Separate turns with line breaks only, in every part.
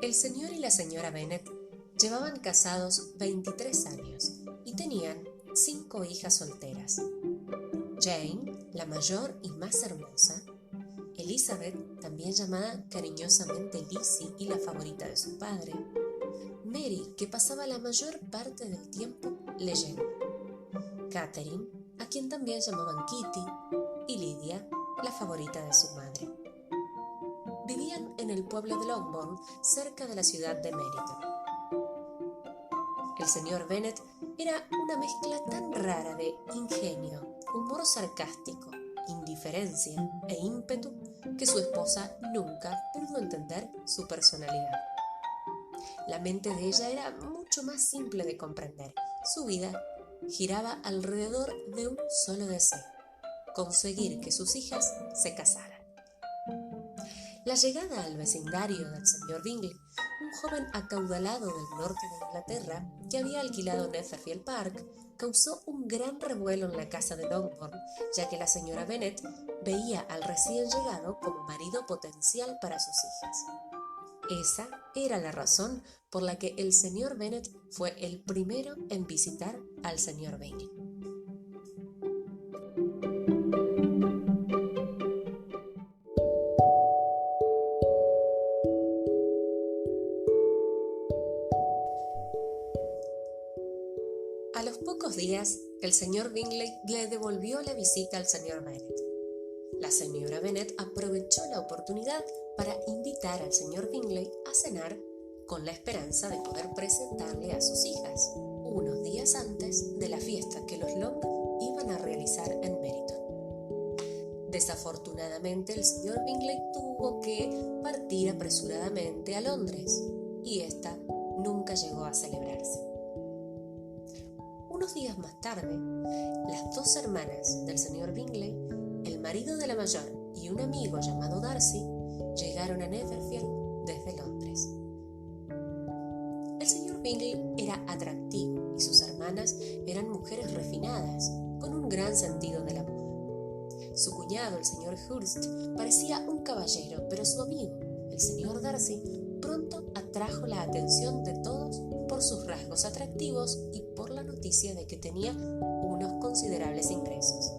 El señor y la señora Bennet llevaban casados 23 años y tenían 5 hijas solteras. Jane, la mayor y más hermosa; Elizabeth, también llamada cariñosamente Lizzie y la favorita de su padre; Mary, que pasaba la mayor parte del tiempo leyendo; Catherine, a quien también llamaban Kitty; y Lydia, la favorita de su madre. Vivían en el pueblo de Longbourn, cerca de la ciudad de Meryton. El señor Bennet era una mezcla tan rara de ingenio, humor sarcástico, indiferencia e ímpetu que su esposa nunca pudo entender su personalidad. La mente de ella era mucho más simple de comprender. Su vida giraba alrededor de un solo deseo: conseguir que sus hijas se casaran. La llegada al vecindario del señor Bingley, un joven acaudalado del norte de Inglaterra que había alquilado Netherfield Park, causó un gran revuelo en la casa de Longbourn, ya que la señora Bennet veía al recién llegado como marido potencial para sus hijas. Esa era la razón por la que el señor Bennet fue el primero en visitar al señor Bingley. A los pocos días, el señor Bingley le devolvió la visita al señor Bennet. La señora Bennet aprovechó la oportunidad para invitar al señor Bingley a cenar, con la esperanza de poder presentarle a sus hijas unos días antes de la fiesta que los Long iban a realizar en Meryton. Desafortunadamente, el señor Bingley tuvo que partir apresuradamente a Londres y esta nunca llegó a celebrarse. Unos días más tarde, las 2 hermanas del señor Bingley, el marido de la mayor y un amigo llamado Darcy, llegaron a Netherfield desde Londres. El señor Bingley era atractivo y sus hermanas eran mujeres refinadas, con un gran sentido de la moda. Su cuñado, el señor Hurst, parecía un caballero, pero su amigo, el señor Darcy, pronto atrajo la atención de todos por sus rasgos atractivos y por la noticia de que tenía unos considerables ingresos.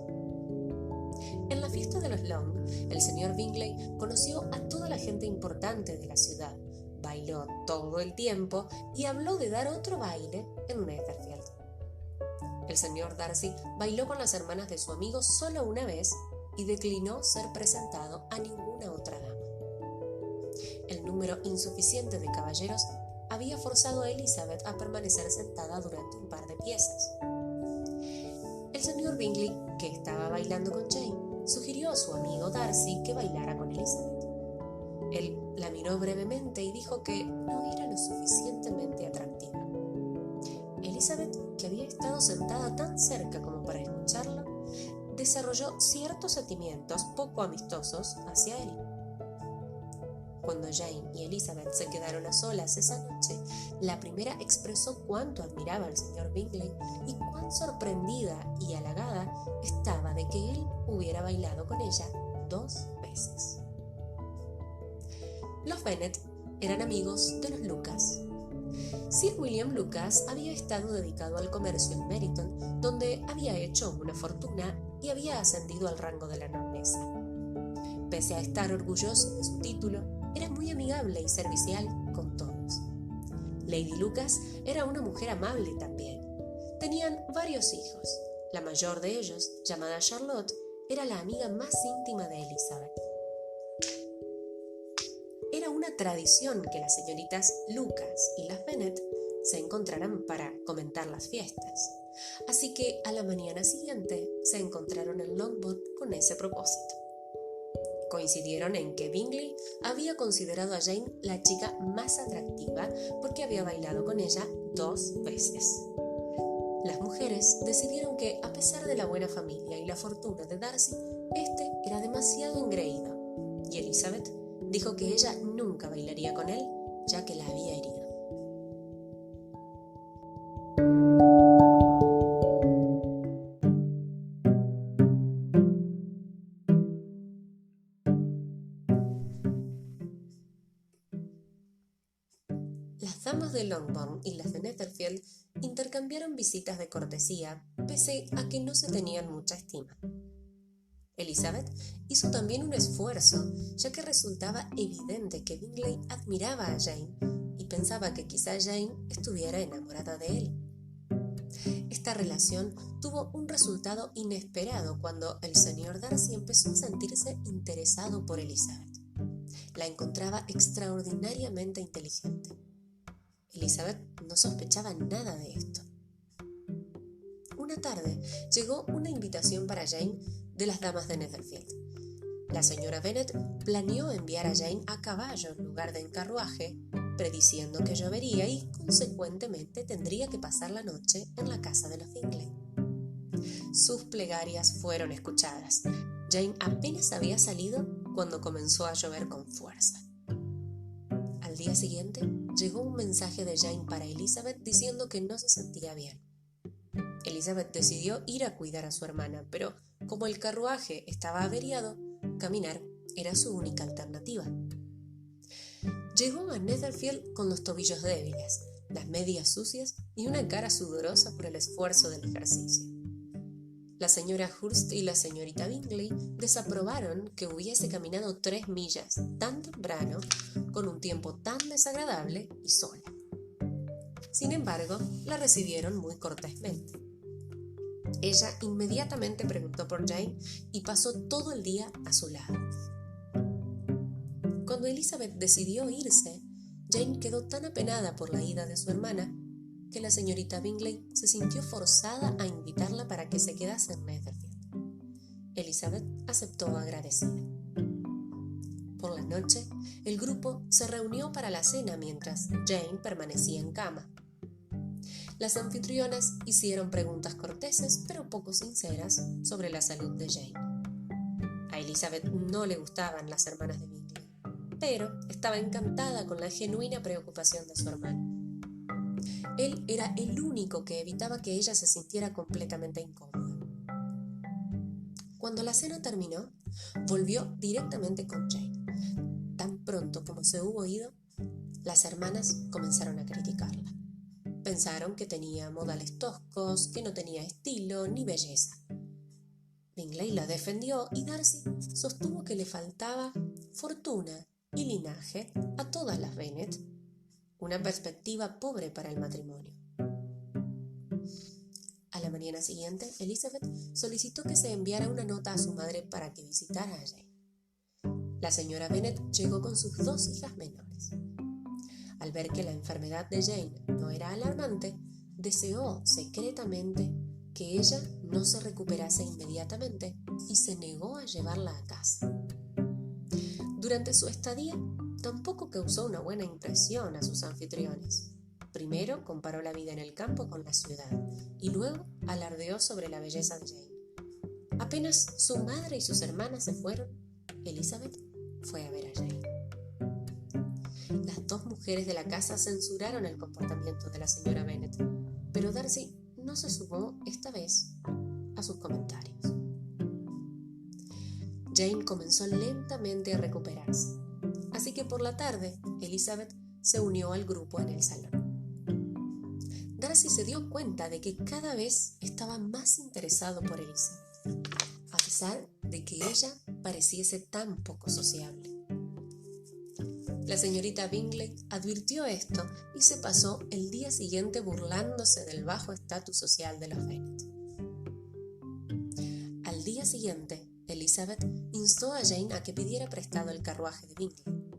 En la fiesta de los Long, el señor Bingley conoció a toda la gente importante de la ciudad, bailó todo el tiempo y habló de dar otro baile en Netherfield. El señor Darcy bailó con las hermanas de su amigo solo una vez y declinó ser presentado a ninguna otra dama. El número insuficiente de caballeros había forzado a Elizabeth a permanecer sentada durante un par de piezas. El señor Bingley, que estaba bailando con Jane, sugirió a su amigo Darcy que bailara con Elizabeth. Él la miró brevemente y dijo que no era lo suficientemente atractiva. Elizabeth, que había estado sentada tan cerca como para escucharlo, desarrolló ciertos sentimientos poco amistosos hacia él. Cuando Jane y Elizabeth se quedaron a solas esa noche, la primera expresó cuánto admiraba al señor Bingley y cuán sorprendida y halagada estaba de que él hubiera bailado con ella 2 veces. Los Bennet eran amigos de los Lucas. Sir William Lucas había estado dedicado al comercio en Meryton, donde había hecho una fortuna y había ascendido al rango de la nobleza. Pese a estar orgulloso de su título, era muy amigable y servicial con todos. Lady Lucas era una mujer amable también. Tenían varios hijos. La mayor de ellos, llamada Charlotte, era la amiga más íntima de Elizabeth. Era una tradición que las señoritas Lucas y las Bennet se encontraran para comentar las fiestas, así que a la mañana siguiente se encontraron en Longbourn con ese propósito. Coincidieron en que Bingley había considerado a Jane la chica más atractiva porque había bailado con ella 2 veces. Las mujeres decidieron que, a pesar de la buena familia y la fortuna de Darcy, este era demasiado engreído, y Elizabeth dijo que ella nunca bailaría con él, ya que la había herido. damas de Longbourn y las de Netherfield intercambiaron visitas de cortesía, pese a que no se tenían mucha estima. Elizabeth hizo también un esfuerzo, ya que resultaba evidente que Bingley admiraba a Jane y pensaba que quizá Jane estuviera enamorada de él. Esta relación tuvo un resultado inesperado cuando el señor Darcy empezó a sentirse interesado por Elizabeth. La encontraba extraordinariamente inteligente. Elizabeth no sospechaba nada de esto. Una tarde llegó una invitación para Jane de las damas de Netherfield. La señora Bennet planeó enviar a Jane a caballo en lugar de en carruaje, prediciendo que llovería y, consecuentemente, tendría que pasar la noche en la casa de los Bingley. Sus plegarias fueron escuchadas. Jane apenas había salido cuando comenzó a llover con fuerza. Al día siguiente llegó un mensaje de Jane para Elizabeth diciendo que no se sentía bien. Elizabeth decidió ir a cuidar a su hermana, pero como el carruaje estaba averiado, caminar era su única alternativa. Llegó a Netherfield con los tobillos débiles, las medias sucias y una cara sudorosa por el esfuerzo del ejercicio. La señora Hurst y la señorita Bingley desaprobaron que hubiese caminado 3 millas tan temprano, con un tiempo tan desagradable y sola. Sin embargo, la recibieron muy cortésmente. Ella inmediatamente preguntó por Jane y pasó todo el día a su lado. Cuando Elizabeth decidió irse, Jane quedó tan apenada por la ida de su hermana que la señorita Bingley se sintió forzada a invitarla para que se quedase en Netherfield. Elizabeth aceptó agradecida. Por la noche, el grupo se reunió para la cena mientras Jane permanecía en cama. Las anfitrionas hicieron preguntas corteses pero poco sinceras sobre la salud de Jane. A Elizabeth no le gustaban las hermanas de Bingley, pero estaba encantada con la genuina preocupación de su hermano. Él era el único que evitaba que ella se sintiera completamente incómoda. Cuando la cena terminó, volvió directamente con Jane. Tan pronto como se hubo ido, las hermanas comenzaron a criticarla. Pensaron que tenía modales toscos, que no tenía estilo ni belleza. Bingley la defendió y Darcy sostuvo que le faltaba fortuna y linaje a todas las Bennet, una perspectiva pobre para el matrimonio. A la mañana siguiente, Elizabeth solicitó que se enviara una nota a su madre para que visitara a Jane. La señora Bennet llegó con sus 2 hijas menores. Al ver que la enfermedad de Jane no era alarmante, deseó secretamente que ella no se recuperase inmediatamente y se negó a llevarla a casa. Durante su estadía, tampoco causó una buena impresión a sus anfitriones. Primero comparó la vida en el campo con la ciudad y luego alardeó sobre la belleza de Jane. Apenas su madre y sus hermanas se fueron, Elizabeth fue a ver a Jane. Las 2 mujeres de la casa censuraron el comportamiento de la señora Bennet, pero Darcy no se sumó esta vez a sus comentarios. Jane comenzó lentamente a recuperarse, así que por la tarde Elizabeth se unió al grupo en el salón. Darcy se dio cuenta de que cada vez estaba más interesado por Elizabeth, a pesar de que ella pareciese tan poco sociable. La señorita Bingley advirtió esto y se pasó el día siguiente burlándose del bajo estatus social de los Bennet. Al día siguiente, Elizabeth instó a Jane a que pidiera prestado el carruaje de Bingley.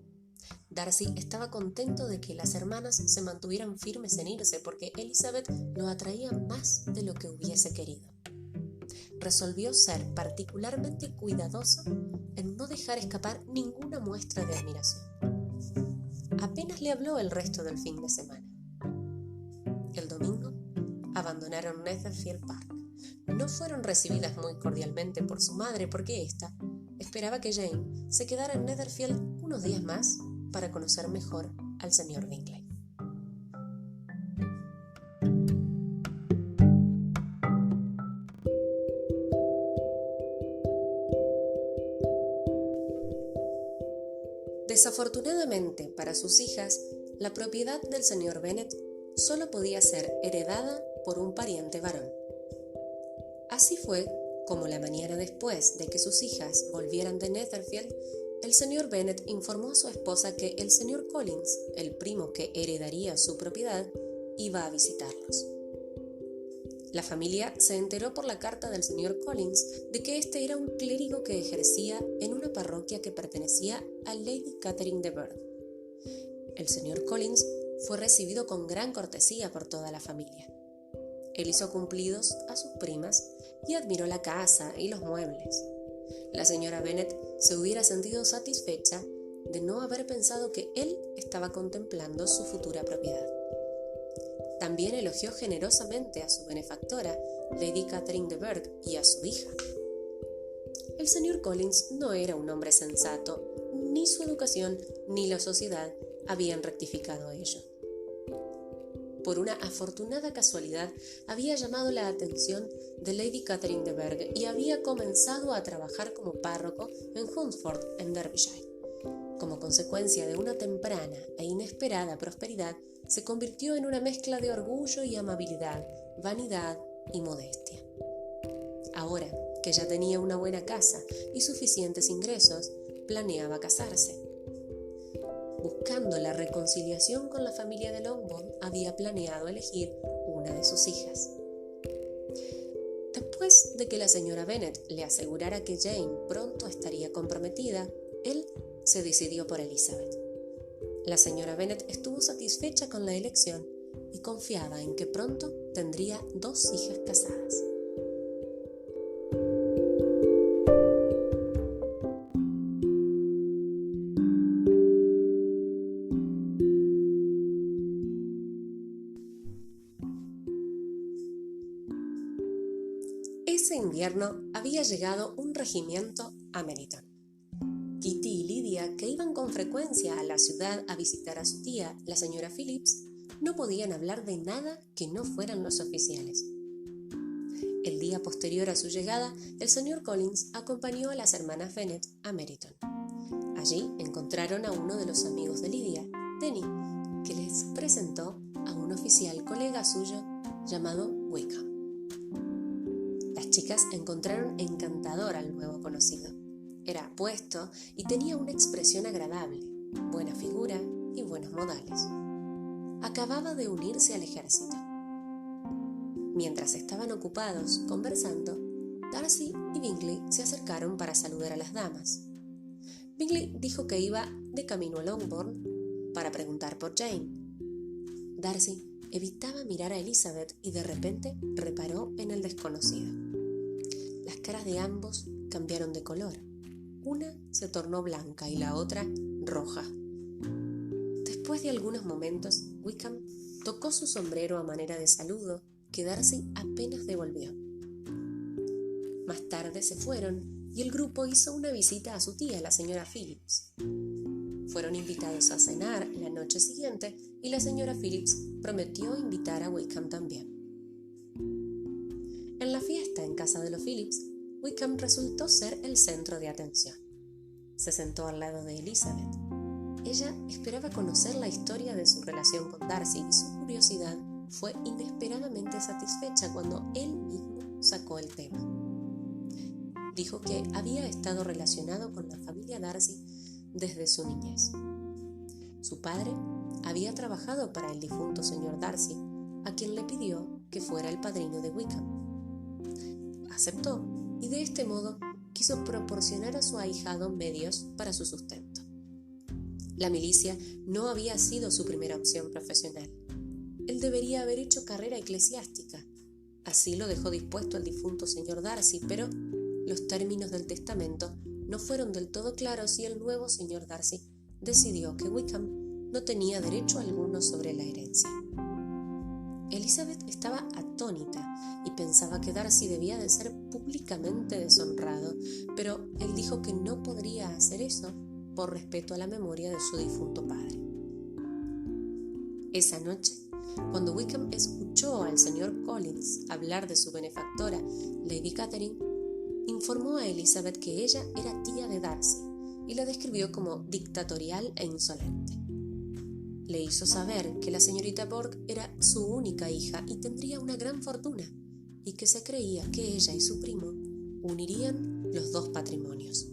Darcy estaba contento de que las hermanas se mantuvieran firmes en irse porque Elizabeth lo atraía más de lo que hubiese querido. Resolvió ser particularmente cuidadoso en no dejar escapar ninguna muestra de admiración. Apenas le habló el resto del fin de semana. El domingo abandonaron Netherfield Park. No fueron recibidas muy cordialmente por su madre porque ésta esperaba que Jane se quedara en Netherfield unos días más para conocer mejor al señor Bingley. Desafortunadamente para sus hijas, la propiedad del señor Bennet solo podía ser heredada por un pariente varón. Así fue como la mañana después de que sus hijas volvieran de Netherfield, el señor Bennet informó a su esposa que el señor Collins, el primo que heredaría su propiedad, iba a visitarlos. La familia se enteró por la carta del señor Collins de que este era un clérigo que ejercía en una parroquia que pertenecía a Lady Catherine de Bourgh. El señor Collins fue recibido con gran cortesía por toda la familia. Él hizo cumplidos a sus primas y admiró la casa y los muebles. La señora Bennet se hubiera sentido satisfecha de no haber pensado que él estaba contemplando su futura propiedad. También elogió generosamente a su benefactora, Lady Catherine de Bourgh, y a su hija. El señor Collins no era un hombre sensato, ni su educación ni la sociedad habían rectificado ello. Por una afortunada casualidad, había llamado la atención de Lady Catherine de Bourgh y había comenzado a trabajar como párroco en Hunsford, en Derbyshire. Como consecuencia de una temprana e inesperada prosperidad, se convirtió en una mezcla de orgullo y amabilidad, vanidad y modestia. Ahora que ya tenía una buena casa y suficientes ingresos, planeaba casarse. Buscando la reconciliación con la familia de Longbourn, había planeado elegir una de sus hijas. Después de que la señora Bennet le asegurara que Jane pronto estaría comprometida, él se decidió por Elizabeth. La señora Bennet estuvo satisfecha con la elección y confiaba en que pronto tendría 2 hijas casadas. Ese invierno había llegado un regimiento a Meryton. Kitty y Lydia, que iban con frecuencia a la ciudad a visitar a su tía, la señora Phillips, no podían hablar de nada que no fueran los oficiales. El día posterior a su llegada, el señor Collins acompañó a las hermanas Bennet a Meryton. Allí encontraron a uno de los amigos de Lydia, Denny, que les presentó a un oficial colega suyo llamado Wickham. Las chicas encontraron encantador al nuevo conocido. Era apuesto y tenía una expresión agradable, buena figura y buenos modales. Acababa de unirse al ejército. Mientras estaban ocupados conversando, Darcy y Bingley se acercaron para saludar a las damas. Bingley dijo que iba de camino a Longbourn para preguntar por Jane. Darcy evitaba mirar a Elizabeth y de repente reparó en el desconocido. Las caras de ambos cambiaron de color. Una se tornó blanca y la otra roja. Después de algunos momentos, Wickham tocó su sombrero a manera de saludo que Darcy apenas devolvió. Más tarde se fueron y el grupo hizo una visita a su tía, la señora Phillips. Fueron invitados a cenar la noche siguiente y la señora Phillips prometió invitar a Wickham también. En la fiesta en casa de los Phillips, Wickham resultó ser el centro de atención. Se sentó al lado de Elizabeth. Ella esperaba conocer la historia de su relación con Darcy y su curiosidad fue inesperadamente satisfecha cuando él mismo sacó el tema. Dijo que había estado relacionado con la familia Darcy desde su niñez. Su padre había trabajado para el difunto señor Darcy, a quien le pidió que fuera el padrino de Wickham. Aceptó y de este modo quiso proporcionar a su ahijado medios para su sustento. La milicia no había sido su primera opción profesional. Él debería haber hecho carrera eclesiástica. Así lo dejó dispuesto el difunto señor Darcy, pero los términos del testamento no fueron del todo claros y el nuevo señor Darcy decidió que Wickham no tenía derecho alguno sobre la herencia. Elizabeth estaba atónita y pensaba que Darcy debía de ser públicamente deshonrado, pero él dijo que no podría hacer eso por respeto a la memoria de su difunto padre. Esa noche, cuando Wickham escuchó al señor Collins hablar de su benefactora, Lady Catherine, informó a Elizabeth que ella era tía de Darcy y la describió como dictatorial e insolente. le hizo saber que la señorita Bourke era su única hija y tendría una gran fortuna, y que se creía que ella y su primo unirían los dos patrimonios.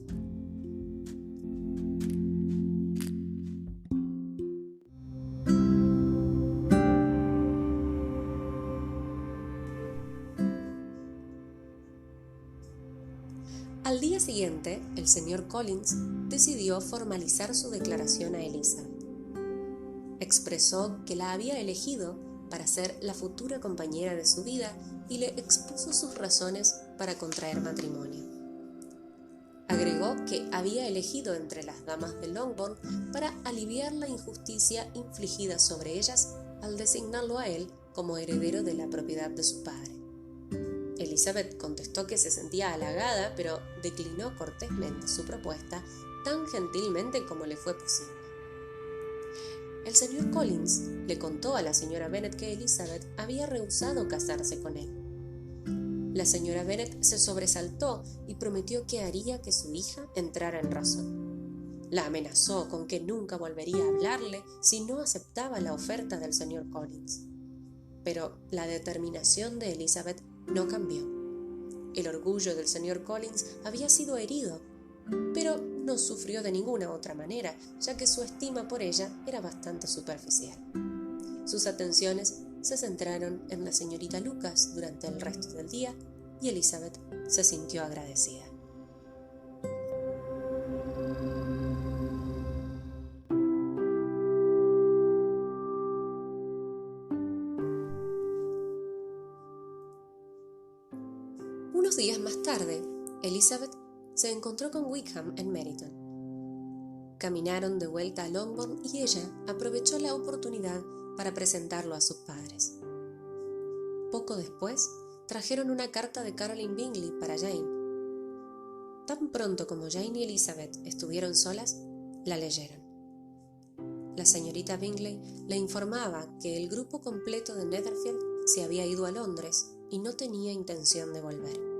Al día siguiente, el señor Collins decidió formalizar su declaración a Elizabeth. Expresó que la había elegido para ser la futura compañera de su vida y le expuso sus razones para contraer matrimonio. Agregó que había elegido entre las damas de Longbourn para aliviar la injusticia infligida sobre ellas al designarlo a él como heredero de la propiedad de su padre. Elizabeth contestó que se sentía halagada, pero declinó cortésmente su propuesta tan gentilmente como le fue posible. El señor Collins le contó a la señora Bennet que Elizabeth había rehusado casarse con él. La señora Bennet se sobresaltó y prometió que haría que su hija entrara en razón. La amenazó con que nunca volvería a hablarle si no aceptaba la oferta del señor Collins. Pero la determinación de Elizabeth no cambió. El orgullo del señor Collins había sido herido, pero no sufrió de ninguna otra manera, ya que su estima por ella era bastante superficial. Sus atenciones se centraron en la señorita Lucas durante el resto del día y Elizabeth se sintió agradecida. Unos días más tarde, Elizabeth se encontró con Wickham en Meryton. Caminaron de vuelta a Longbourn y ella aprovechó la oportunidad para presentarlo a sus padres. Poco después, trajeron una carta de Caroline Bingley para Jane. Tan pronto como Jane y Elizabeth estuvieron solas, la leyeron. La señorita Bingley le informaba que el grupo completo de Netherfield se había ido a Londres y no tenía intención de volver.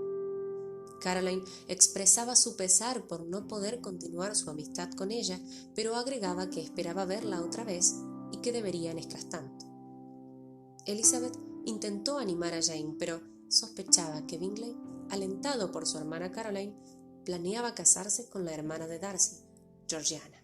Caroline expresaba su pesar por no poder continuar su amistad con ella, pero agregaba que esperaba verla otra vez y que deberían estar tanto. Elizabeth intentó animar a Jane, pero sospechaba que Bingley, alentado por su hermana Caroline, planeaba casarse con la hermana de Darcy, Georgiana.